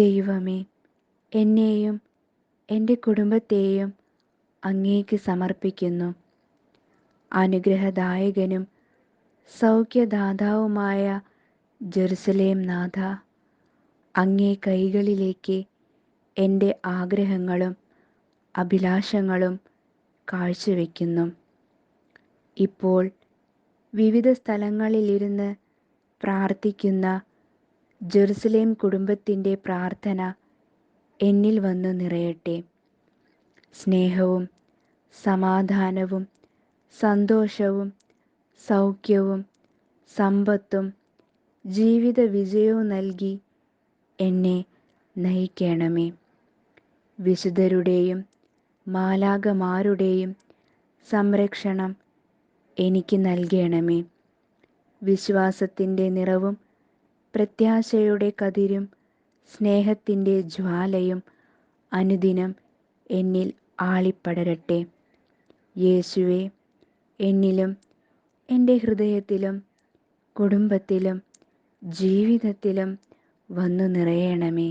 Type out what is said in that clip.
ദൈവമേ, എന്നെയും എൻ്റെ കുടുംബത്തെയും അങ്ങേക്ക് സമർപ്പിക്കുന്നു. അനുഗ്രഹദായകനും സൗഖ്യദാതാവുമായ ജെറുസലേം നാഥ, അങ്ങേ കൈകളിലേക്ക് എൻ്റെ ആഗ്രഹങ്ങളും അഭിലാഷങ്ങളും കാഴ്ചവെക്കുന്നു. ഇപ്പോൾ വിവിധ സ്ഥലങ്ങളിലിരുന്ന് പ്രാർത്ഥിക്കുന്ന ജെറുസലേം കുടുംബത്തിൻ്റെ പ്രാർത്ഥന എന്നിൽ വന്നു നിറയട്ടെ. സ്നേഹവും സമാധാനവും സന്തോഷവും സൗഖ്യവും സമ്പത്തും ജീവിത വിജയവും നൽകി എന്നെ നയിക്കണമേ. വിശുദ്ധരുടെയും മാലാഖമാരുടെയും സംരക്ഷണം എനിക്ക് നൽകണമേ. വിശ്വാസത്തിൻ്റെ നിറവും പ്രത്യാശയുടെ കതിരും സ്നേഹത്തിൻ്റെ ജ്വാലയും അനുദിനം എന്നിൽ ആളിപ്പടരട്ടെ. യേശുവേ, എന്നിലും എൻ്റെ ഹൃദയത്തിലും കുടുംബത്തിലും ജീവിതത്തിലും വന്നു നിറയണമേ.